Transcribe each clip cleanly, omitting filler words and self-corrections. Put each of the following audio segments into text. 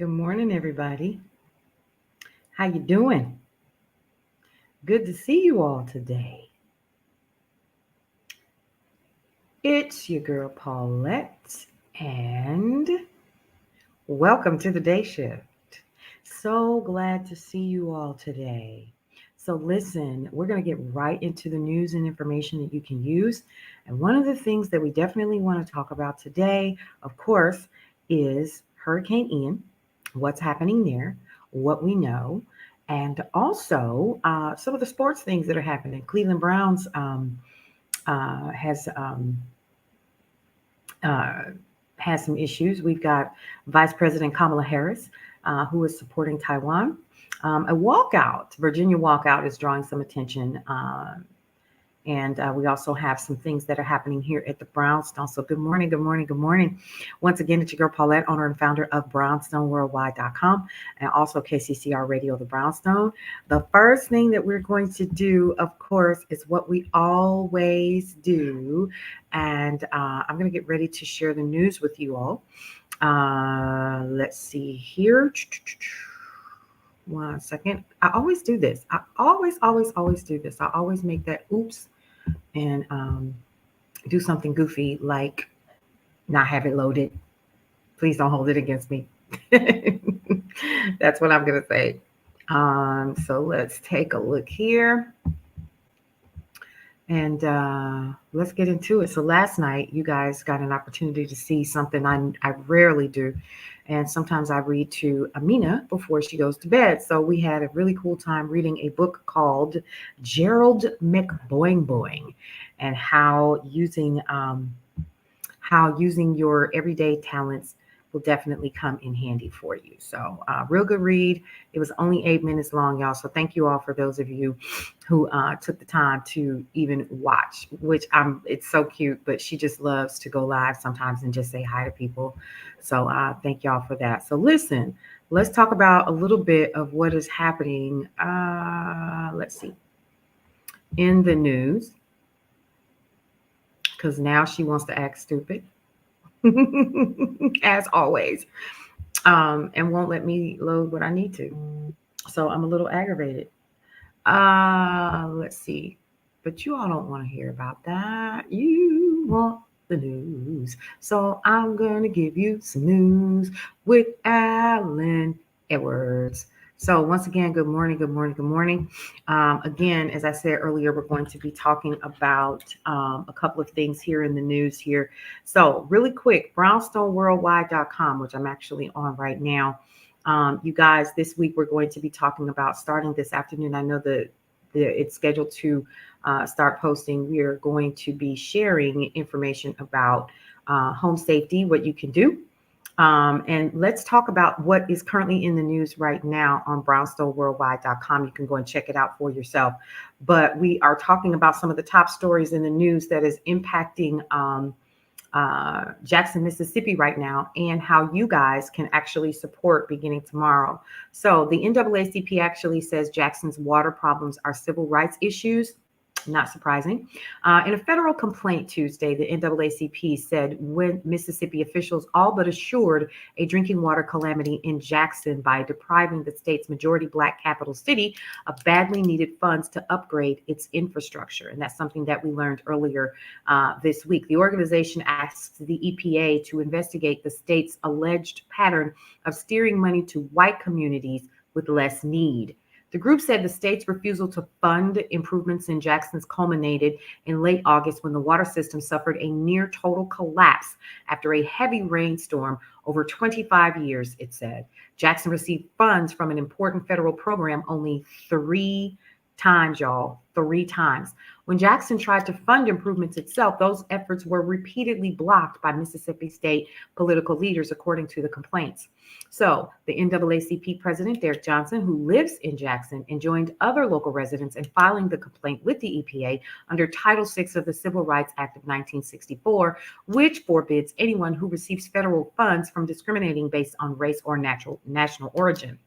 Good morning, everybody. How you doing? Good to see you all today. It's your girl Paulette, and welcome to the day shift. So glad to see you all today. So listen, we're going to get right into the news and information that you can use. And one of the things that we definitely want to talk about today, of course, is Hurricane Ian, what's happening there, what we know, and also some of the sports things that are happening. Cleveland Browns has uh, has some issues. We've got Vice President Kamala Harris, who is supporting Taiwan. A walkout, Virginia walkout, is drawing some attention. And we also have some things that are happening here at the Brownstone. So good morning, good morning, good morning. Once again, it's your girl Paulette, owner and founder of BrownstoneWorldwide.com and also KCCR Radio, the Brownstone. The first thing that we're going to do, of course, is what we always do. And I'm going to get ready to share the news with you all. Let's see here. 1 second. I always do this. I always do this. I always make that oops and do something goofy like not have it loaded. Please don't hold it against me. That's what I'm going to say. So let's take a look here. And let's get into it. So last night, you guys got an opportunity to see something I rarely do. And sometimes I read to Amina before she goes to bed. So we had a really cool time reading a book called Gerald McBoing Boing, and how using your everyday talents will definitely come in handy for you. So real good read. It was only 8 minutes long, y'all. So thank you all for those of you who took the time to even watch, which it's so cute, but she just loves to go live sometimes and just say hi to people. So thank y'all for that. So listen, let's talk about a little bit of what is happening. Let's see. In the news, because now she wants to act stupid. As always, and won't let me load what I need to. So I'm a little aggravated. Let's see. But you all don't want to hear about that. You want the news. So I'm going to give you some news with Alan Edwards. So once again, good morning, good morning, good morning. Again, as I said earlier, we're going to be talking about a couple of things here in the news here. So really quick, brownstoneworldwide.com, which I'm actually on right now. You guys, this week we're going to be talking about, starting this afternoon. I know it's scheduled to start posting. We are going to be sharing information about home safety, what you can do. And let's talk about what is currently in the news right now on brownstoneworldwide.com. You can go and check it out for yourself. But we are talking about some of the top stories in the news that is impacting Jackson, Mississippi right now, and how you guys can actually support beginning tomorrow. So the NAACP actually says Jackson's water problems are civil rights issues. Not surprising. In a federal complaint Tuesday, the NAACP said when Mississippi officials all but assured a drinking water calamity in Jackson by depriving the state's majority Black capital city of badly needed funds to upgrade its infrastructure. And that's something that we learned earlier this week. The organization asked the EPA to investigate the state's alleged pattern of steering money to white communities with less need. The group said the state's refusal to fund improvements in Jackson's culminated in late August when the water system suffered a near total collapse after a heavy rainstorm over 25 years, it said. Jackson received funds from an important federal program only 3 times, y'all. 3 times. When Jackson tried to fund improvements itself, those efforts were repeatedly blocked by Mississippi state political leaders, according to the complaints. So the NAACP president, Derek Johnson, who lives in Jackson, and joined other local residents in filing the complaint with the EPA under Title VI of the Civil Rights Act of 1964, which forbids anyone who receives federal funds from discriminating based on race or national origin.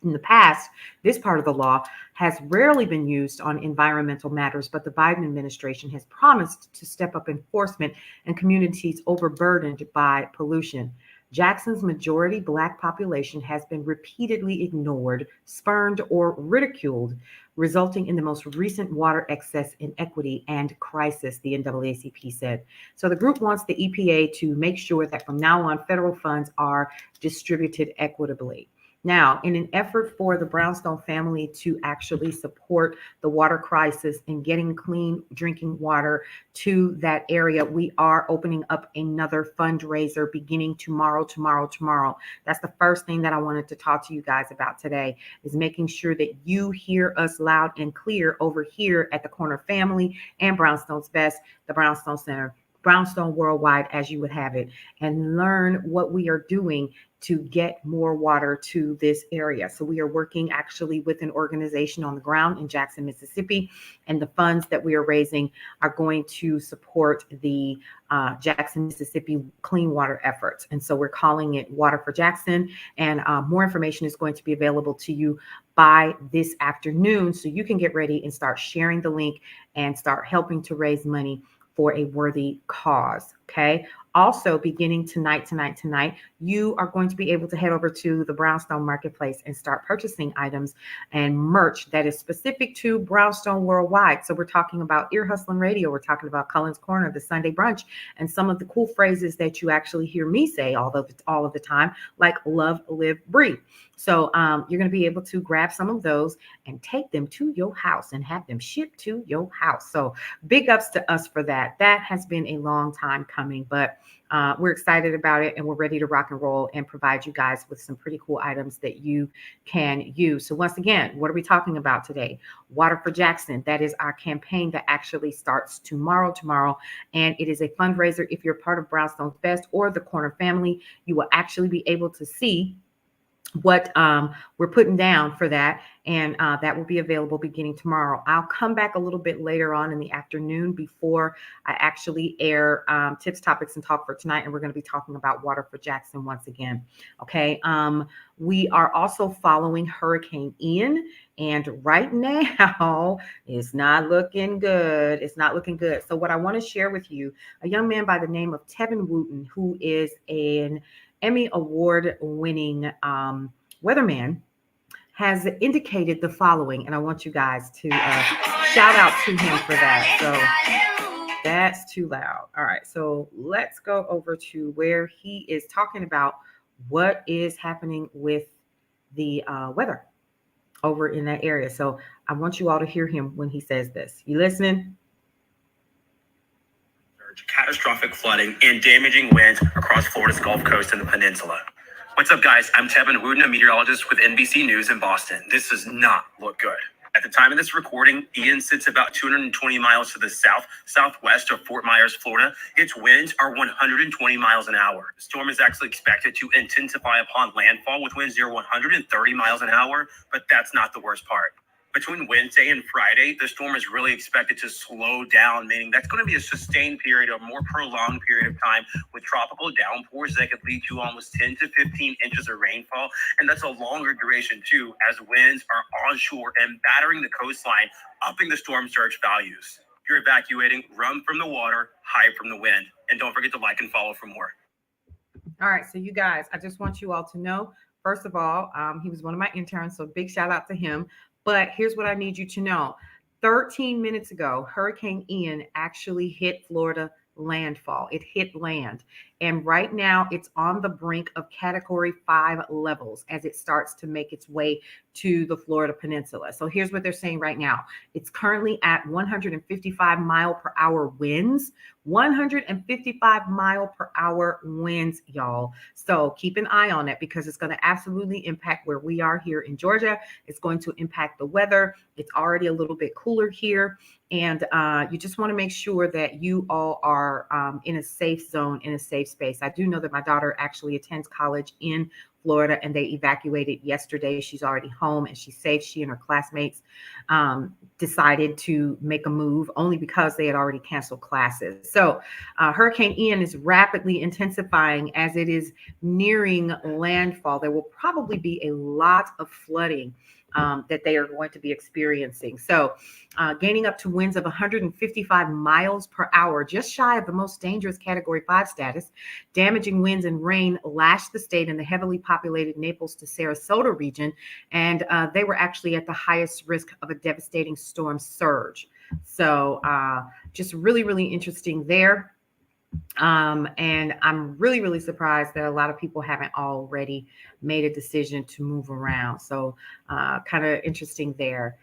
In the past, this part of the law has rarely been used on environmental matters, but the Biden administration has promised to step up enforcement in communities overburdened by pollution. Jackson's majority Black population has been repeatedly ignored, spurned, or ridiculed, resulting in the most recent water excess inequity and crisis, the NAACP said. So the group wants the EPA to make sure that from now on, federal funds are distributed equitably. Now, in an effort for the Brownstone family to actually support the water crisis and getting clean drinking water to that area, we are opening up another fundraiser beginning tomorrow. That's the first thing that I wanted to talk to you guys about today, is making sure that you hear us loud and clear over here at the Corner Family and Brownstone's Best, the Brownstone Center, Brownstone Worldwide, as you would have it, and learn what we are doing to get more water to this area. So we are working actually with an organization on the ground in Jackson, Mississippi, and the funds that we are raising are going to support the Jackson, Mississippi clean water efforts. And so we're calling it Water for Jackson, and more information is going to be available to you by this afternoon, so you can get ready and start sharing the link and start helping to raise money for a worthy cause. Okay. Also, beginning tonight, you are going to be able to head over to the Brownstone Marketplace and start purchasing items and merch that is specific to Brownstone Worldwide. So we're talking about Ear Hustling Radio. We're talking about Cullen's Corner, the Sunday brunch, and some of the cool phrases that you actually hear me say all of the time, like love, live, breathe. So you're going to be able to grab some of those and take them to your house and have them shipped to your house. So big ups to us for that. That has been a long time coming, but we're excited about it, and we're ready to rock and roll and provide you guys with some pretty cool items that you can use. So once again, what are we talking about today? Water for Jackson. That is our campaign that actually starts tomorrow, and it is a fundraiser. If you're part of Brownstone's Best or the Corner Family, you will actually be able to see what we're putting down for that, and that will be available beginning tomorrow. I'll come back a little bit later on in the afternoon before I actually air tips, topics, and talk for tonight, and we're going to be talking about Water for Jackson once again. Okay. We are also following Hurricane Ian, and right now it's not looking good. So what I want to share with you, a young man by the name of Tevin Wooten, who is an Emmy Award-winning weatherman, has indicated the following, and I want you guys to shout out to him for that. So that's too loud. All right, so let's go over to where he is talking about what is happening with the weather over in that area. So I want you all to hear him when he says this. You listening? Catastrophic flooding and damaging winds across Florida's Gulf Coast and the peninsula. What's up, guys? I'm Tevin Wooten, a meteorologist with NBC News in Boston. This does not look good. At the time of this recording, Ian sits about 220 miles to the southwest of Fort Myers, Florida. Its winds are 120 miles an hour. The storm is actually expected to intensify upon landfall with winds near 130 miles an hour, but that's not the worst part. Between Wednesday and Friday, the storm is really expected to slow down, meaning that's going to be a sustained period, a more prolonged period of time with tropical downpours that could lead to almost 10 to 15 inches of rainfall. And that's a longer duration, too, as winds are onshore and battering the coastline, upping the storm surge values. If you're evacuating, run from the water, hide from the wind. And don't forget to like and follow for more. All right, so you guys, I just want you all to know, first of all, he was one of my interns, so big shout out to him. But here's what I need you to know. 13 minutes ago, Hurricane Ian actually hit Florida landfall. It hit land. And right now it's on the brink of Category 5 levels as it starts to make its way to the Florida Peninsula. So here's what they're saying right now. It's currently at 155 mile per hour winds, 155 mile per hour winds, y'all. So keep an eye on it because it's going to absolutely impact where we are here in Georgia. It's going to impact the weather. It's already a little bit cooler here. And you just want to make sure that you all are in a safe zone, in a safe space. I do know that my daughter actually attends college in Florida, and they evacuated yesterday. She's already home and she's safe. She and her classmates decided to make a move only because they had already canceled classes. So Hurricane Ian is rapidly intensifying as it is nearing landfall. There will probably be a lot of flooding that they are going to be experiencing. So gaining up to winds of 155 miles per hour, just shy of the most dangerous Category 5 status. Damaging winds and rain lashed the state in the heavily populated Naples to Sarasota region, and they were actually at the highest risk of a devastating storm surge. So just really, really interesting there. And I'm really, really surprised that a lot of people haven't already made a decision to move around. So kind of interesting there.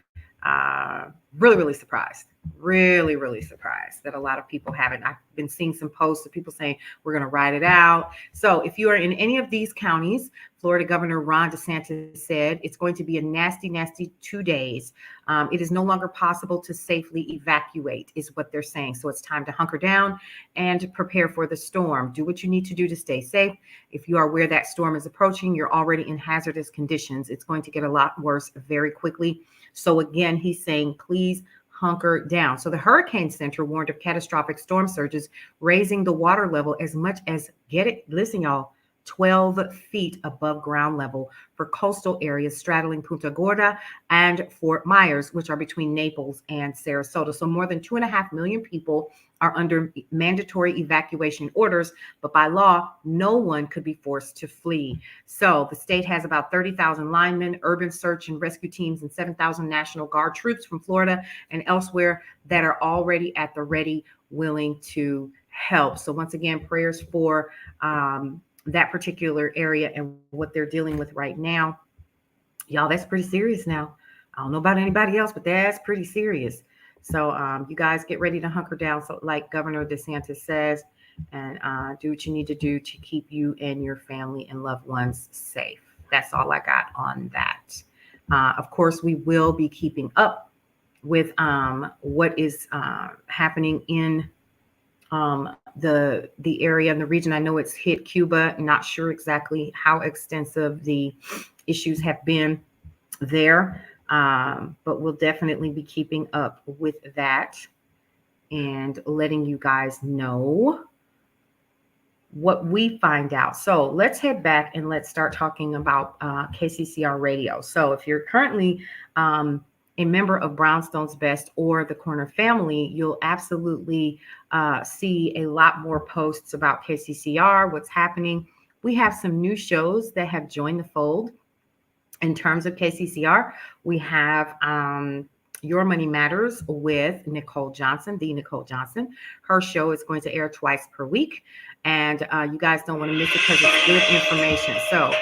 Really, really surprised. Really, really surprised that a lot of people haven't. I've been seeing some posts of people saying we're going to ride it out. So if you are in any of these counties, Florida Governor Ron DeSantis said it's going to be a nasty, nasty 2 days. It is no longer possible to safely evacuate, is what they're saying. So it's time to hunker down and prepare for the storm. Do what you need to do to stay safe. If you are where that storm is approaching, you're already in hazardous conditions. It's going to get a lot worse very quickly. So again, he's saying, please hunker down. So the Hurricane Center warned of catastrophic storm surges, raising the water level as much as, get it, listen, y'all, 12 feet above ground level for coastal areas straddling Punta Gorda and Fort Myers, which are between Naples and Sarasota. So more than 2.5 million people are under mandatory evacuation orders, but by law, no one could be forced to flee. So the state has about 30,000 linemen, urban search and rescue teams, and 7,000 National Guard troops from Florida and elsewhere that are already at the ready, willing to help. So once again, prayers for that particular area and what they're dealing with right now. Y'all, that's pretty serious now. I don't know about anybody else, but that's pretty serious. So you guys get ready to hunker down, so like Governor DeSantis says, and do what you need to do to keep you and your family and loved ones safe. That's all I got on that. Of course, we will be keeping up with what is happening in the area and the region. I know it's hit Cuba. Not sure exactly how extensive the issues have been there, but we'll definitely be keeping up with that and letting you guys know what we find out. So let's head back and let's start talking about KCCR radio. So if you're currently a member of Brownstone's Best or the Corner family, you'll absolutely see a lot more posts about KCCR, what's happening. We have some new shows that have joined the fold in terms of KCCR. We have Your Money Matters with Nicole Johnson, the Nicole Johnson. Her show is going to air twice per week, and you guys don't want to miss it because it's good information. So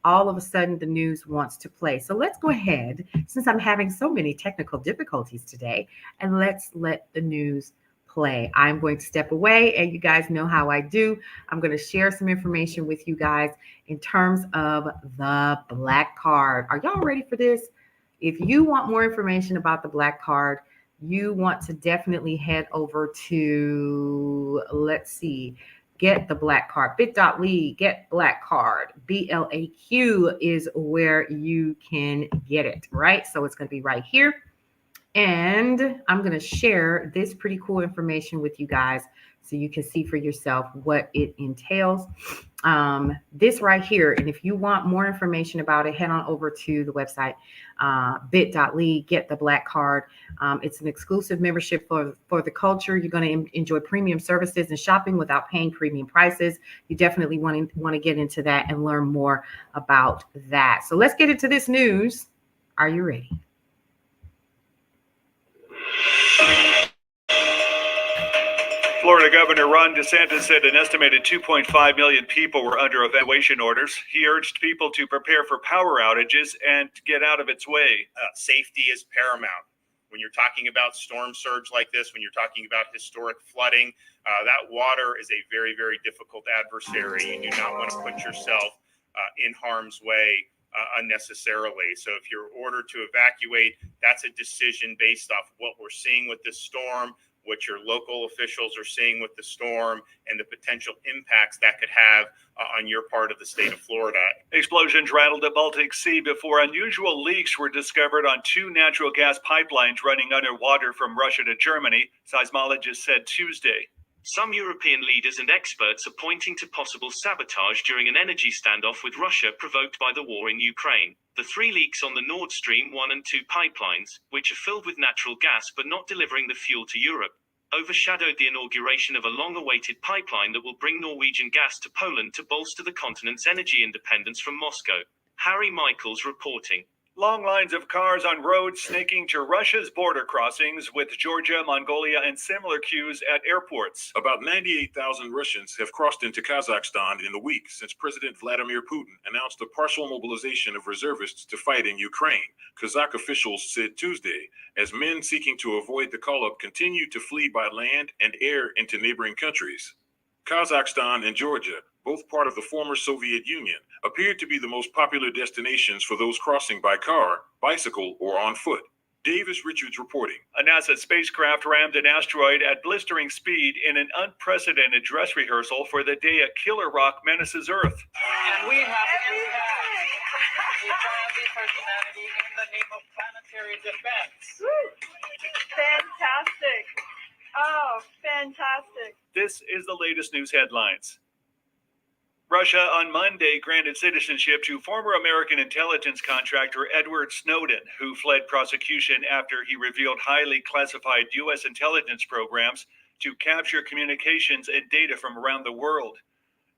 all of a sudden the news wants to play. So let's go ahead, since I'm having so many technical difficulties today, and let's let the news play. I'm going to step away, and you guys know how I do. I'm going to share some information with you guys in terms of the Black Card. Are y'all ready for this? If you want more information about the Black Card, you want to definitely head over to, let's see, Get the Black Card, bit.ly, Get Black Card, BLAQ is where you can get it, right? So it's going to be right here. And I'm going to share this pretty cool information with you guys so you can see for yourself what it entails. This right here. And if you want more information about it, head on over to the website, bit.ly, Get the Black Card. It's an exclusive membership for the culture. You're going to enjoy premium services and shopping without paying premium prices. You definitely want to get into that and learn more about that. So let's get into this news. Are you ready? Florida Governor Ron DeSantis said an estimated 2.5 million people were under evacuation orders. He urged people to prepare for power outages and get out of its way. Safety is paramount. When you're talking about storm surge like this, when you're talking about historic flooding, that water is a very, very difficult adversary. You do not want to put yourself in harm's way unnecessarily. So if you're ordered to evacuate, that's a decision based off what we're seeing with this storm, what your local officials are seeing with the storm, and the potential impacts that could have on your part of the state of Florida. Explosions rattled the Baltic Sea before unusual leaks were discovered on 2 natural gas pipelines running underwater from Russia to Germany, seismologists said Tuesday. Some European leaders and experts are pointing to possible sabotage during an energy standoff with Russia provoked by the war in Ukraine. The 3 leaks on the Nord Stream 1 and 2 pipelines, which are filled with natural gas but not delivering the fuel to Europe, overshadowed the inauguration of a long-awaited pipeline that will bring Norwegian gas to Poland to bolster the continent's energy independence from Moscow. Harry Michaels reporting. Long lines of cars on roads snaking to Russia's border crossings with Georgia, Mongolia, and similar queues at airports. About 98,000 Russians have crossed into Kazakhstan in the week since President Vladimir Putin announced a partial mobilization of reservists to fight in Ukraine, Kazakh officials said Tuesday, as men seeking to avoid the call-up continue to flee by land and air into neighboring countries. Kazakhstan and Georgia, both part of the former Soviet Union, appeared to be the most popular destinations for those crossing by car, bicycle, or on foot. Davis Richards reporting. A NASA spacecraft rammed an asteroid at blistering speed in an unprecedented dress rehearsal for the day a killer rock menaces Earth. And we have neutrality for humanity in the name of planetary defense. Fantastic. Oh, fantastic. This is the latest news headlines. Russia on Monday granted citizenship to former American intelligence contractor Edward Snowden, who fled prosecution after he revealed highly classified U.S. intelligence programs to capture communications and data from around the world.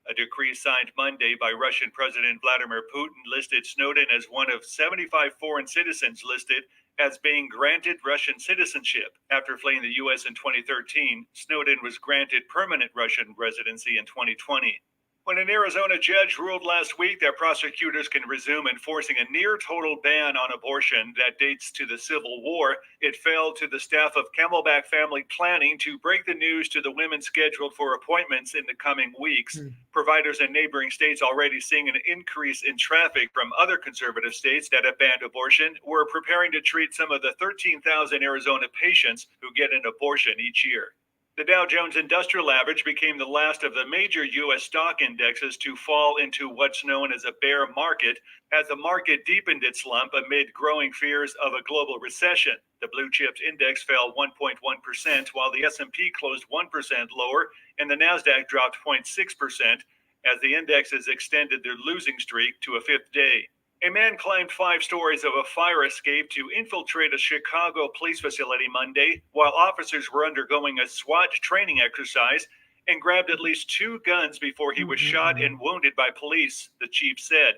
A decree signed Monday by Russian President Vladimir Putin listed Snowden as one of 75 foreign citizens listed as being granted Russian citizenship. After fleeing the U.S. in 2013, Snowden was granted permanent Russian residency in 2020. When an Arizona judge ruled last week that prosecutors can resume enforcing a near-total ban on abortion that dates to the Civil War, it fell to the staff of Camelback Family Planning to break the news to the women scheduled for appointments in the coming weeks. Providers in neighboring states already seeing an increase in traffic from other conservative states that have banned abortion were preparing to treat some of the 13,000 Arizona patients who get an abortion each year. The Dow Jones Industrial Average became the last of the major U.S. stock indexes to fall into what's known as a bear market, as the market deepened its slump amid growing fears of a global recession. The blue chips index fell 1.1%, while the S&P closed 1% lower, and the Nasdaq dropped 0.6%, as the indexes extended their losing streak to a 5th day. A man climbed 5 stories of a fire escape to infiltrate a Chicago police facility Monday while officers were undergoing a SWAT training exercise and grabbed at least 2 guns before he was shot and wounded by police, the chief said.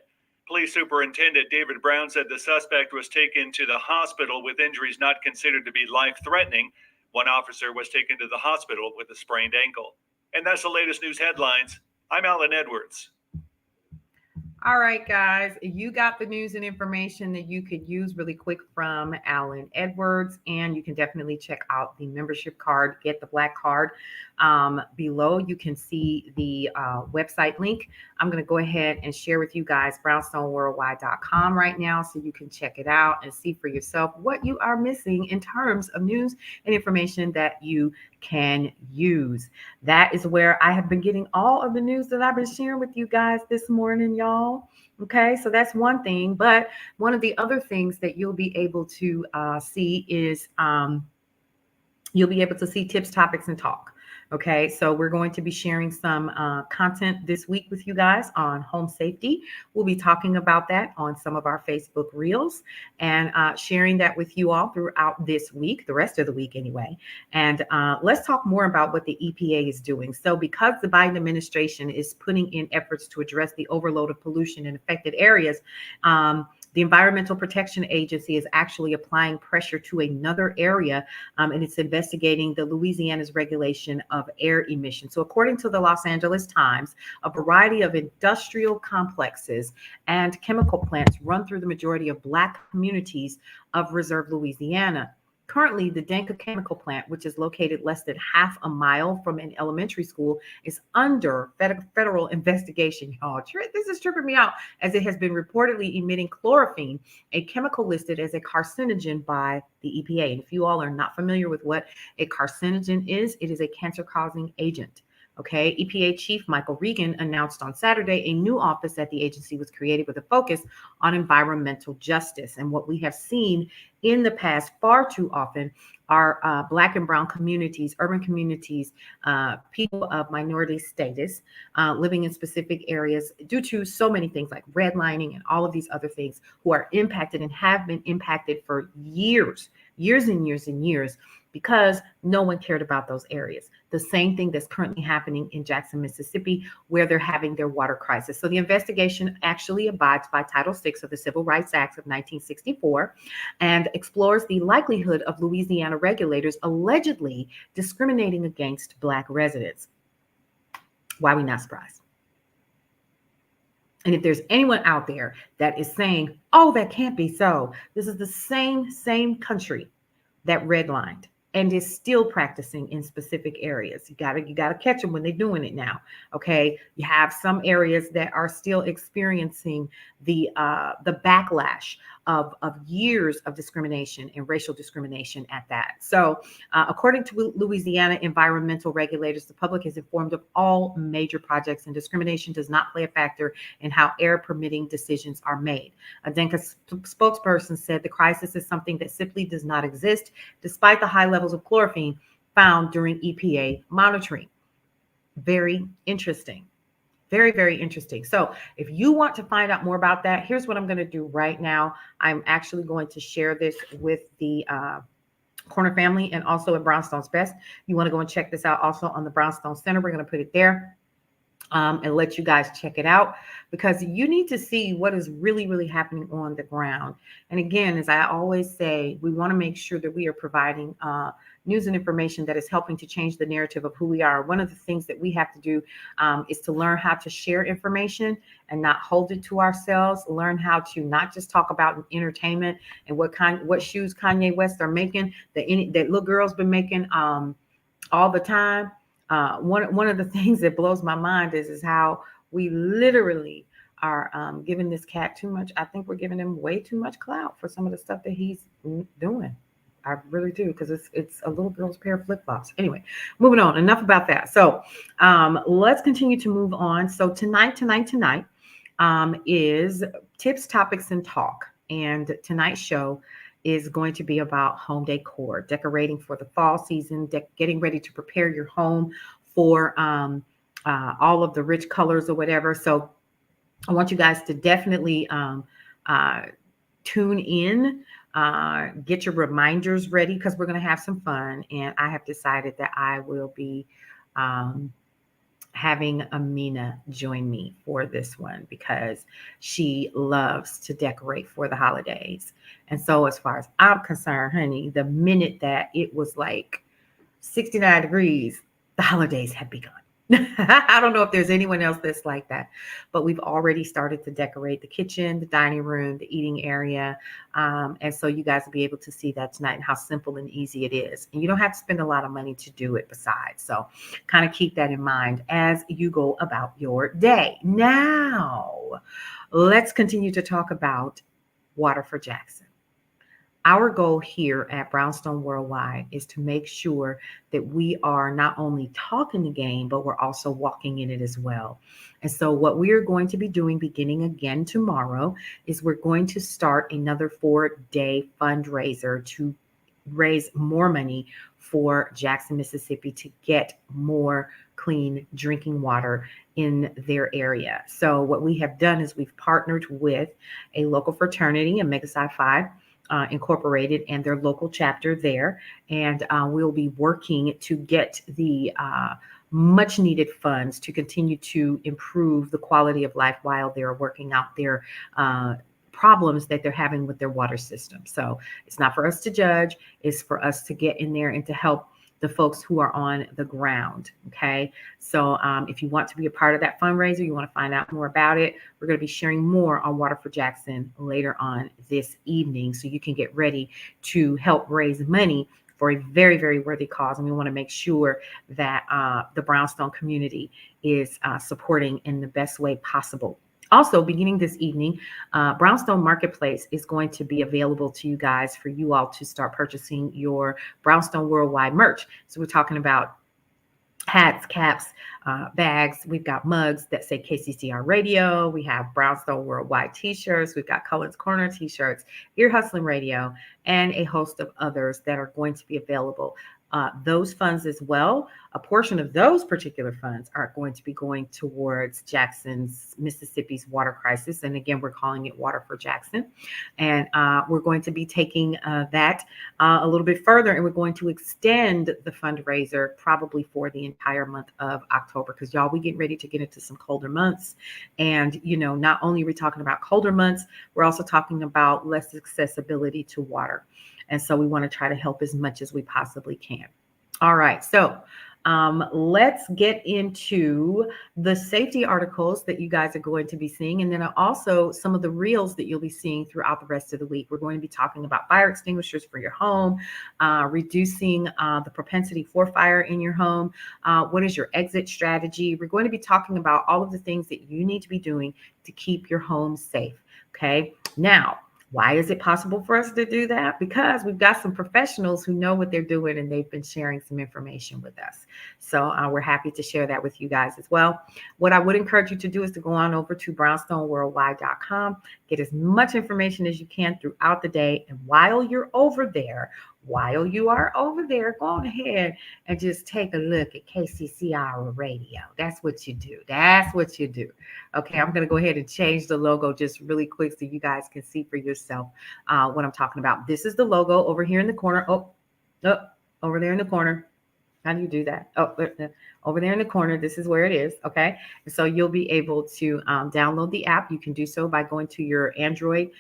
Police Superintendent David Brown said the suspect was taken to the hospital with injuries not considered to be life-threatening. One officer was taken to the hospital with a sprained ankle. And that's the latest news headlines. I'm Alan Edwards. All right, guys, you got the news and information that you could use really quick from Alan Edwards, and you can definitely check out the membership card, get the black card. Below, you can see the website link. I'm going to go ahead and share with you guys brownstoneworldwide.com right now so you can check it out and see for yourself what you are missing in terms of news and information that you can use. That is where I have been getting all of the news that I've been sharing with you guys this morning, y'all. Okay, so that's one thing. But one of the other things that you'll be able to see is you'll be able to see tips, topics, and talk. Okay, so we're going to be sharing some content this week with you guys on home safety. We'll be talking about that on some of our Facebook Reels and sharing that with you all throughout this week, the rest of the week anyway. And let's talk more about what the EPA is doing. So because the Biden administration is putting in efforts to address the overload of pollution in affected areas, the Environmental Protection Agency is actually applying pressure to another area, and it's investigating the Louisiana's regulation of air emissions. So according to the Los Angeles Times, a variety of industrial complexes and chemical plants run through the majority of Black communities of Reserve Louisiana. Currently, the Danka chemical plant, which is located less than half a mile from an elementary school, is under federal investigation, y'all. This is tripping me out, as it has been reportedly emitting chlorophene, a chemical listed as a carcinogen by the EPA. And if you all are not familiar with what a carcinogen is, it is a cancer-causing agent. Okay, EPA Chief Michael Regan announced on Saturday a new office at the agency was created with a focus on environmental justice. And what we have seen in the past far too often are Black and Brown communities, urban communities, people of minority status living in specific areas due to so many things like redlining and all of these other things, who are impacted and have been impacted for years and years and years, because no one cared about those areas. The same thing that's currently happening in Jackson, Mississippi, where they're having their water crisis. So the investigation actually abides by Title VI of the Civil Rights Act of 1964 and explores the likelihood of Louisiana regulators allegedly discriminating against Black residents. Why are we not surprised? And if there's anyone out there that is saying, oh, that can't be so, this is the same country that redlined and is still practicing in specific areas. You gotta catch them when they're doing it now. Okay, you have some areas that are still experiencing the backlash of years of discrimination and racial discrimination at that. So according to Louisiana environmental regulators, the public is informed of all major projects, and discrimination does not play a factor in how air permitting decisions are made. A DENCA spokesperson said the crisis is something that simply does not exist, despite the high levels of chlorophene found during EPA monitoring. Very interesting. Very, very interesting. So if you want to find out more about that, here's what I'm going to do right now. I'm actually going to share this with the Corner family and also at Brownstone's Best. You want to go and check this out also on the Brownstone Center. We're going to put it there. And let you guys check it out, because you need to see what is really, really happening on the ground. And again, as I always say, we want to make sure that we are providing news and information that is helping to change the narrative of who we are. One of the things that we have to do is to learn how to share information and not hold it to ourselves. Learn how to not just talk about entertainment and what shoes Kanye West are making, that little girls been making all the time. One of the things that blows my mind is how we literally are giving this cat too much. I think we're giving him way too much clout for some of the stuff that he's doing. I really do, because it's a little girl's pair of flip-flops. Anyway, moving on. Enough about that. So let's continue to move on. So tonight is Tips, Topics, and Talk. And tonight's show is going to be about home decor, decorating for the fall season, getting ready to prepare your home for all of the rich colors or whatever. So I want you guys to definitely tune in, get your reminders ready, because we're going to have some fun. And I have decided that I will be having Amina join me for this one, because she loves to decorate for the holidays. And so as far as I'm concerned, honey, the minute that it was like 69 degrees, the holidays had begun. I don't know if there's anyone else that's like that, but we've already started to decorate the kitchen, the dining room, the eating area. And so you guys will be able to see that tonight and how simple and easy it is. And you don't have to spend a lot of money to do it besides. So kind of keep that in mind as you go about your day. Now, let's continue to talk about Water for Jackson. Our goal here at Brownstone Worldwide is to make sure that we are not only talking the game, but we're also walking in it as well. And so what we are going to be doing beginning again tomorrow is we're going to start another 4-day fundraiser to raise more money for Jackson, Mississippi, to get more clean drinking water in their area. So what we have done is we've partnered with a local fraternity, Omega Psi Phi Incorporated, and their local chapter there. And we'll be working to get the much needed funds to continue to improve the quality of life while they're working out their problems that they're having with their water system. So it's not for us to judge, it's for us to get in there and to help the folks who are on the ground. Okay. So if you want to be a part of that fundraiser, you want to find out more about it, we're going to be sharing more on Water for Jackson later on this evening, so you can get ready to help raise money for a very, very worthy cause. And we want to make sure that the Brownstone community is supporting in the best way possible. Also, beginning this evening, Brownstone Marketplace is going to be available to you guys for you all to start purchasing your Brownstone Worldwide merch. So we're talking about hats, caps, bags. We've got mugs that say KCCR Radio. We have Brownstone Worldwide t-shirts. We've got Cullen's Corner t-shirts, Ear Hustling Radio, and a host of others that are going to be available. Those funds as well, a portion of those particular funds are going to be going towards Jackson's, Mississippi's water crisis. And again, we're calling it Water for Jackson. And we're going to be taking that a little bit further, and we're going to extend the fundraiser probably for the entire month of October, because y'all, we get ready to get into some colder months. And, you know, not only are we talking about colder months, we're also talking about less accessibility to water. And so we want to try to help as much as we possibly can. All right. So let's get into the safety articles that you guys are going to be seeing. And then also some of the reels that you'll be seeing throughout the rest of the week. We're going to be talking about fire extinguishers for your home, reducing the propensity for fire in your home. What is your exit strategy? We're going to be talking about all of the things that you need to be doing to keep your home safe. Okay. Now, why is it possible for us to do that? Because we've got some professionals who know what they're doing, and they've been sharing some information with us. So we're happy to share that with you guys as well. What I would encourage you to do is to go on over to brownstoneworldwide.com, get as much information as you can throughout the day. And while you are over there, go on ahead and just take a look at KCCR Radio. That's what you do. Okay, I'm going to go ahead and change the logo just really quick so you guys can see for yourself what I'm talking about. This is the logo over here in the corner. Oh, over there in the corner. How do you do that? Oh, over there in the corner. This is where it is. Okay. So you'll be able to download the app. You can do so by going to your Android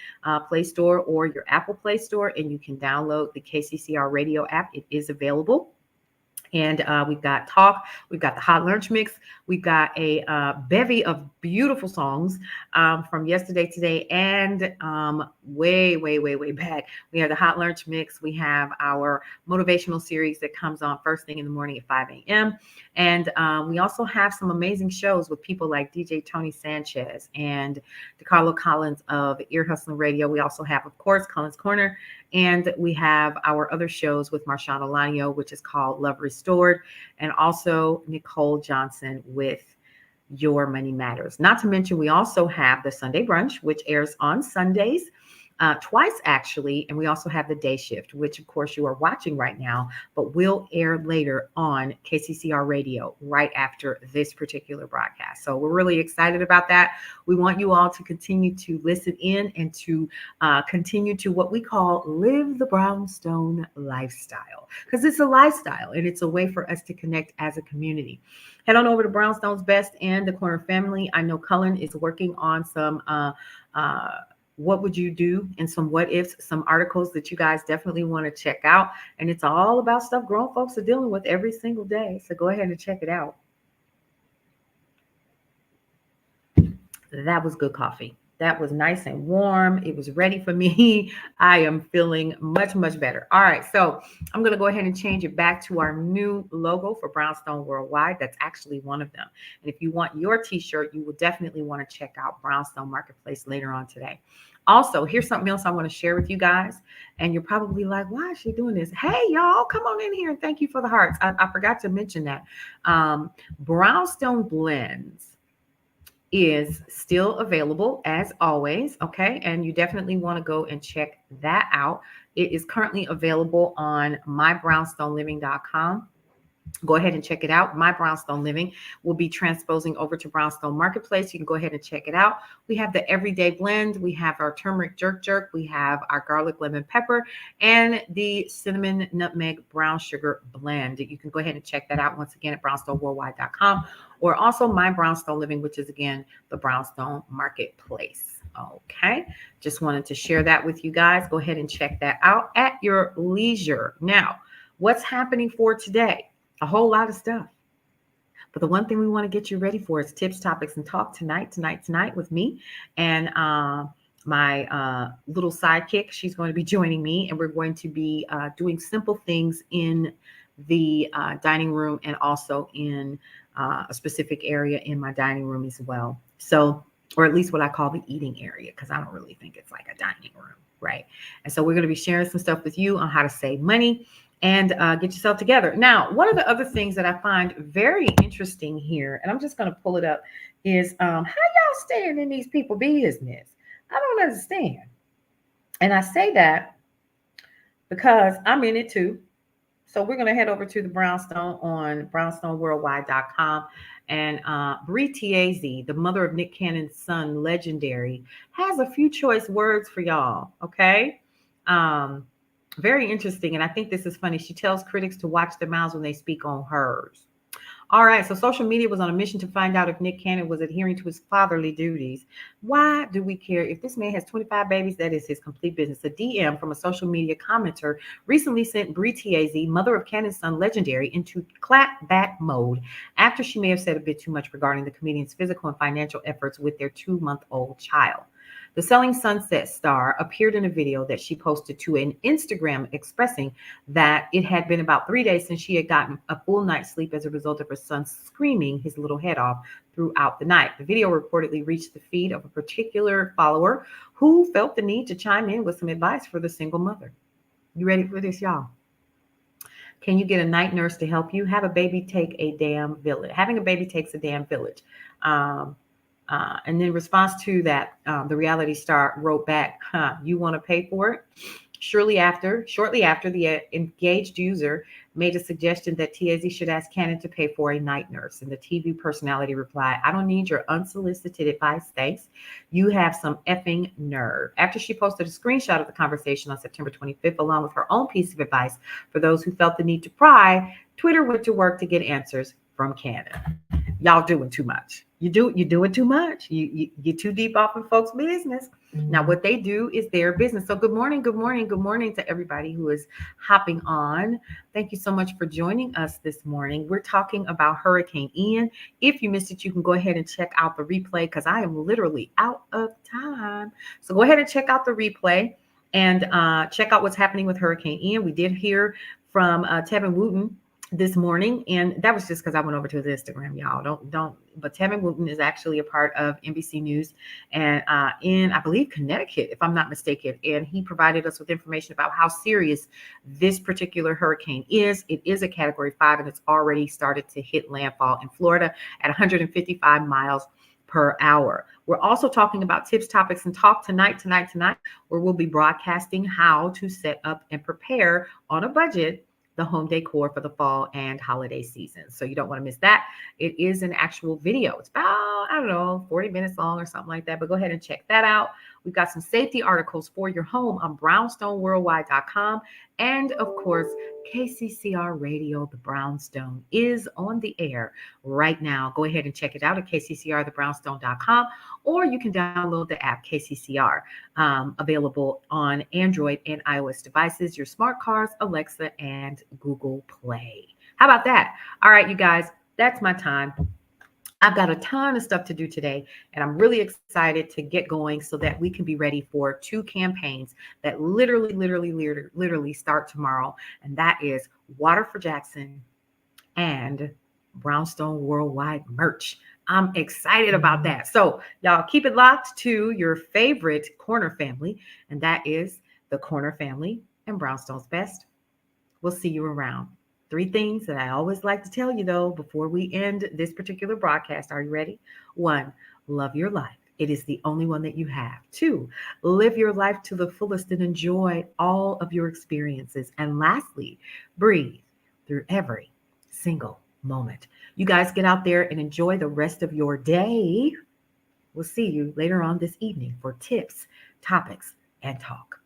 Play Store or your Apple Play Store, and you can download the KCCR Radio app. It is available. And we've got talk, we've got the hot lunch mix, we've got a bevy of beautiful songs from yesterday, today, and way back. We have the hot lunch mix. We have our motivational series that comes on first thing in the morning at 5 a.m. And we also have some amazing shows with people like DJ Tony Sanchez and DeCarlo Collins of Ear Hustling Radio. We also have, of course, Cullen's Corner. And we have our other shows with Marshawn Olanio, which is called Love Restored, and also Nicole Johnson with Your Money Matters. Not to mention, we also have the Sunday Brunch, which airs on Sundays, twice actually. And we also have the Day Shift, which of course you are watching right now, but will air later on KCCR Radio right after this particular broadcast. So we're really excited about that. We want you all to continue to listen in and to continue to what we call live the Brownstone lifestyle, because it's a lifestyle and it's a way for us to connect as a community. Head on over to Brownstone's Best and the Corner Family. I know Cullen is working on some what would you do and some what ifs, some articles that you guys definitely want to check out. And it's all about stuff grown folks are dealing with every single day. So go ahead and check it out. That was good coffee. That was nice and warm. It was ready for me. I am feeling much better. All right. So I'm going to go ahead and change it back to our new logo for Brownstone Worldwide. That's actually one of them. And if you want your t-shirt, you will definitely want to check out Brownstone Marketplace later on today. Also, here's something else I want to share with you guys. And you're probably like, why is she doing this? Hey, y'all, come on in here and thank you for the hearts. I forgot to mention that. Brownstone Blends is still available as always. Okay. And you definitely want to go and check that out. It is currently available on mybrownstoneliving.com. Go ahead and check it out. My Brownstone Living will be transposing over to Brownstone Marketplace. You can go ahead and check it out. We have the everyday blend. We have our turmeric jerk. We have our garlic lemon pepper and the cinnamon nutmeg brown sugar blend. You can go ahead and check that out once again at brownstoneworldwide.com, or also My Brownstone Living, which is again the Brownstone Marketplace. Okay, just wanted to share that with you guys. Go ahead and check that out at your leisure. Now, what's happening for today? A whole lot of stuff. But the one thing we want to get you ready for is tips, topics, and talk tonight with me and my little sidekick. She's going to be joining me, and we're going to be doing simple things in the dining room and also in a specific area in my dining room as well. So, or at least what I call the eating area, because I don't really think it's like a dining room, right? And so we're going to be sharing some stuff with you on how to save money and get yourself together. Now, one of the other things that I find very interesting here, and I'm just going to pull it up, is how y'all staying in these people business? I don't understand. And I say that because I'm in it too. So we're going to head over to the Brownstone on brownstoneworldwide.com. And Bree Taz, the mother of Nick Cannon's son, Legendary, has a few choice words for y'all. Okay. Very interesting. And I think this is funny. She tells critics to watch their mouths when they speak on hers. All right, so social media was on a mission to find out if Nick Cannon was adhering to his fatherly duties. Why do we care? If this man has 25 babies, that is his complete business. A DM from a social media commenter recently sent Bree Taz, mother of Cannon's son Legendary, into clapback mode after she may have said a bit too much regarding the comedian's physical and financial efforts with their 2-month-old child. The Selling Sunset star appeared in a video that she posted to an Instagram expressing that it had been about 3 days since she had gotten a full night's sleep as a result of her son screaming his little head off throughout the night. The video reportedly reached the feed of a particular follower who felt the need to chime in with some advice for the single mother. You ready for this, y'all? Can you get a night nurse to help you? Have a baby take a damn village. Having a baby takes a damn village. And in response to that, the reality star wrote back, you want to pay for it? Shortly after, the engaged user made a suggestion that Taz should ask Cannon to pay for a night nurse. And the TV personality replied, I don't need your unsolicited advice, thanks. You have some effing nerve. After she posted a screenshot of the conversation on September 25th, along with her own piece of advice for those who felt the need to pry, Twitter went to work to get answers from Cannon. Y'all doing too much. You're doing too much. You're too deep off in folks' business. Now, what they do is their business. So good morning to everybody who is hopping on. Thank you so much for joining us this morning. We're talking about Hurricane Ian. If you missed it, you can go ahead and check out the replay because I am literally out of time. So go ahead and check out the replay and check out what's happening with Hurricane Ian. We did hear from Tevin Wooten this morning, and that was just because I went over to his Instagram, y'all. Don't. But Tevin Wooten is actually a part of NBC News and in, I believe, Connecticut, if I'm not mistaken. And he provided us with information about how serious this particular hurricane is. It is a Category 5, and it's already started to hit landfall in Florida at 155 miles per hour. We're also talking about tips, topics, and talk tonight, where we'll be broadcasting how to set up and prepare on a budget the home decor for the fall and holiday season. So you don't want to miss that. It is an actual video. It's about, 40 minutes long or something like that, but go ahead and check that out. We've got some safety articles for your home on brownstoneworldwide.com. And of course, KCCR Radio, the Brownstone, is on the air right now. Go ahead and check it out at kccrthebrownstone.com, or you can download the app KCCR, available on Android and iOS devices, your smart cars, Alexa, and Google Play. How about that? All right, you guys, that's my time. I've got a ton of stuff to do today, and I'm really excited to get going so that we can be ready for 2 campaigns that literally start tomorrow. And that is Water for Jackson and Brownstone Worldwide merch. I'm excited about that. So y'all keep it locked to your favorite Corner family, and that is the Corner family and Brownstone's Best. We'll see you around. 3 things that I always like to tell you, though, before we end this particular broadcast. Are you ready? 1, love your life. It is the only one that you have. 2, live your life to the fullest and enjoy all of your experiences. And lastly, breathe through every single moment. You guys get out there and enjoy the rest of your day. We'll see you later on this evening for tips, topics, and talk.